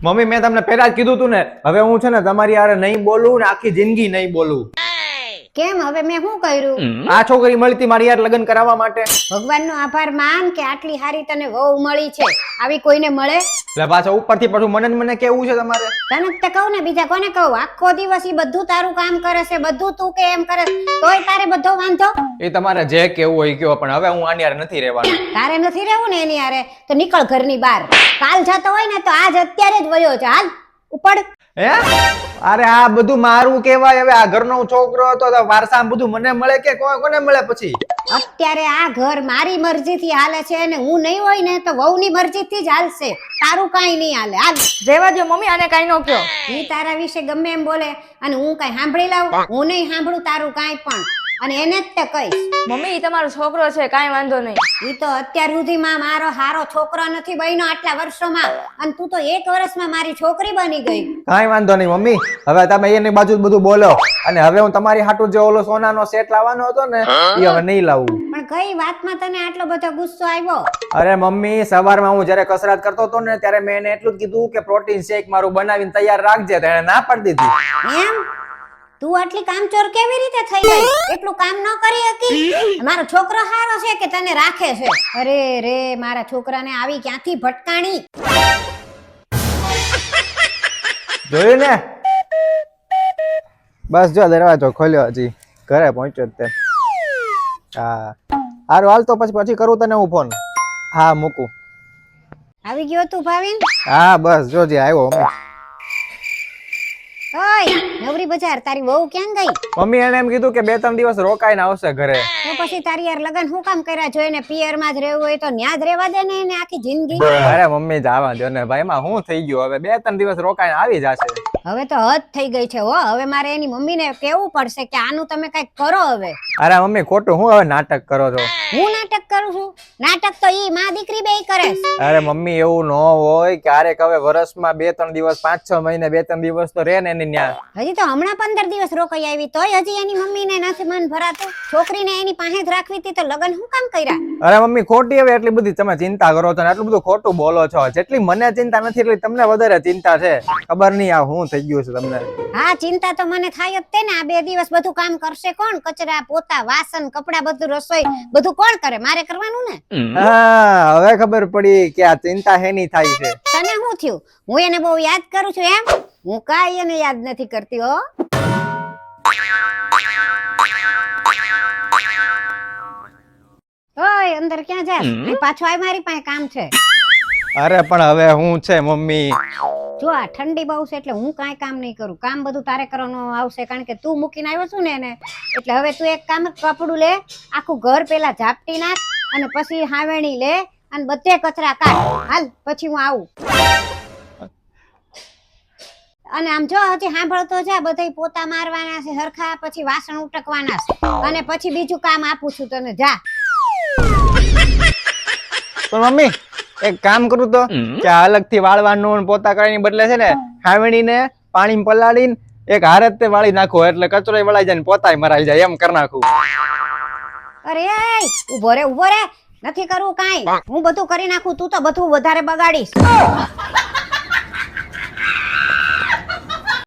Mummy મેં તમને પહેલા જ કીધું તું ને, હવે હું છે ને તમારી હારે નહીં બોલું ને આખી જિંદગી નહીં બોલું. કેમ હવે મેં શું કર્યું? આ છોકરી મળી હતી મારી યાર લગ્ન કરાવવા માટે. ભગવાનનો આભાર માન કે આટલી હારી તને વહુ મળી છે. આવી કોઈને મળે? એટલે પાછા ઉપરથી પાછું મને કેવું છે તમારે? તને જ તો કહું ને, બીજા કોને કહું? આખો દિવસ ઈ બધું તારું કામ કરે છે, બધું તું કે એમ કરે, તોય તારે બધો વાંધો. એ તમારે જે કેવું હોય કયો, પણ હવે હું આની હારે નથી રહેવાનું. તારે નથી રહેવું ને એની હારે તો નીકળ ઘરની બહાર. કાલ જતો હોય ને તો આજ અત્યારે જ વયો છે. હાલ ઉપડ. હે? અરે આ બધું મારું કહેવાય. હવે આ ઘરનો છોકરો હતો તો વારસામાં બધું મને મળે કે કોને મળે? પછી અત્યારે આ ઘર મારી મરજીથી હાલે છે અને હું નહીં હોય ને તો વહુની મરજીથી જ હાલશે. તારું કાંઈ નહીં હાલે. હાલ રેવા દો મમ્મી, આને કાઈ નો કયો. ઈ તારા વિશે ગમે એમ બોલે અને હું કાંઈ સાંભળી લઉં? હું નહીં સાંભળું તારું કાંઈ પણ. અને એને જ તે કહીશ. મમ્મી ઈ તમારો છોકરો છે, કાઈ વાંધો નહીં. ઈ તો અત્યાર સુધીમાં મારો હારો છોકરો નથી બન્યો આટલા વર્ષોમાં, અને તું તો 1 વર્ષમાં મારી છોકરી બની ગઈ. કાંઈ વાંધો નહીં મમ્મી, હવે તમે એની બાજુ જ બધું બોલો. અને હવે હું તમારી હાટુ જે ઓલો સોનાનો સેટ લાવવાનો હતો ને એ હવે નહીં લાવું. પણ કઈ વાતમાં તને આટલો બધો ગુસ્સો આવ્યો? અરે મમ્મી, સવારમાં હું જયારે કસરત કરતો હતો ને ત્યારે મેં એને એટલું જ કીધું કે પ્રોટીન શેક મારું બનાવીને તૈયાર રાખજે, તો એને ના પાડી દીધી. એમ? તું આટલી કામચોર કેવી રીતે થઈ ગઈ? એટલું કામ ન કરી શકી? મારો છોકરો હારો છે કે તને રાખે છે? અરે રે, મારા છોકરાને આવી ક્યાંથી ભટકાણી? જોયું ને? બસ જો દરવાજો ખોલ્યો, હજી ઘરે પહોંચ્યો તે. હા હારું, હાલ તો પછી કરું તને હું ફોન. હા મૂકું. આવી ગયો તું ભાવિન? હા બસ જોજે આવ્યો. ઓય નવરી બજાર, તારી વહુ ક્યાં ગઈ? મમ્મી એને એમ કીધું કે 2-3 દિવસ રોકાઈને આવશે ઘરે. તો પછી તારી યાર લગન શું કામ કર્યા? જોઈને પિયરમાં જ રહેવું હોય તો ન્યા જ રહેવા દે ને એને આખી જિંદગી. અરે મમ્મી જવા દો ને ભાઈ, એમાં શું થઈ ગયું? હવે 2-3 દિવસ રોકાઈને આવી જશે. હવે તો હદ થઈ ગઈ છે હો. હવે મારે એની મમ્મીને કેવું પડશે કે આનું તમે કઈક કરો હવે. અરે મમ્મી ખોટું હું હવે નાટક કરો છો? હું નાટક કરું છું? નાટક તો ઈ માં દીકરી બેય કરે છે. અરે મમ્મી એવું ન હોય. ક્યારેક હવે વર્ષમાં 2-3 દિવસ, 5-6 મહિને 2-3 દિવસ તો રહે ને એની ન્યા. હજી તો હમણાં 15 દિવસ રોકાઈ આવી તોય હજી એની મમ્મીને નથી મન ભરાતું. છોકરીને એની પાસે જ રાખવી હતી તો લગન શું કામ કર્યા? અરે મમ્મી ખોટી હવે એટલી બધી તમે ચિંતા કરો છો ને આટલું બધું ખોટું બોલો છો. જેટલી મને ચિંતા નથી એટલી તમને વધારે ચિંતા છે. ખબર નહીં આ શું થઈ ગયું છે તમને. હા ચિંતા તો મને થાય જ તે ને. આ 2 દિવસ બધું કામ કરશે કોણ? કચરા પોતા વાસણ કપડા બધું રસોઈ બધું કોણ કરે? મારે કરવાનું ને. હા હવે ખબર પડી કે આ ચિંતા હેની થાય છે. તને શું થયું? હું એને બહુ યાદ કરું છું એમ? હું કાંઈ એને યાદ નથી કરતી હો. ઓય અંદર ક્યાં જાસ? પાછો આય, મારી પાસે કામ છે. અરે પણ હવે હું છે મમ્મી. જો આ ઠંડી બહુ છે એટલે હું કાંઈ કામ નહીં કરું. કામ બધું તારે કરવાનું આવશે કારણ કે તું મૂકીને આવ્યો છું ને એને. એટલે હવે તું એક કામ, કપડું લે, આખું ઘર પેલા ઝાપટી નાખ અને પછી હાવેણી લે અને બધે કચરા કાઢ. હાલ પછી હું આવું. અને આમ જો હજી સાંભળતો જા, બધાય પોતા મારવાના છે હરખા, પછી વાસણ ઉટકવાના છે અને પછી બીજું કામ આપું છું તને. જા. તો મમ્મી એક કામ કરું તો કે અલગથી વાળવાનું પોતા કરવાની બદલે છે ને હાવણીને પાણી પલાળીને એક હારે તે વાળી નાખો એટલે કચરો વળાઈ જાય ને પોતાય મરાઈ જાય એમ કરી નાખું. અરે ઉભો રે, નથી કરવું કાંઈ. હું બધું કરી નાખું, તું તો બધું વધારે બગાડીશ.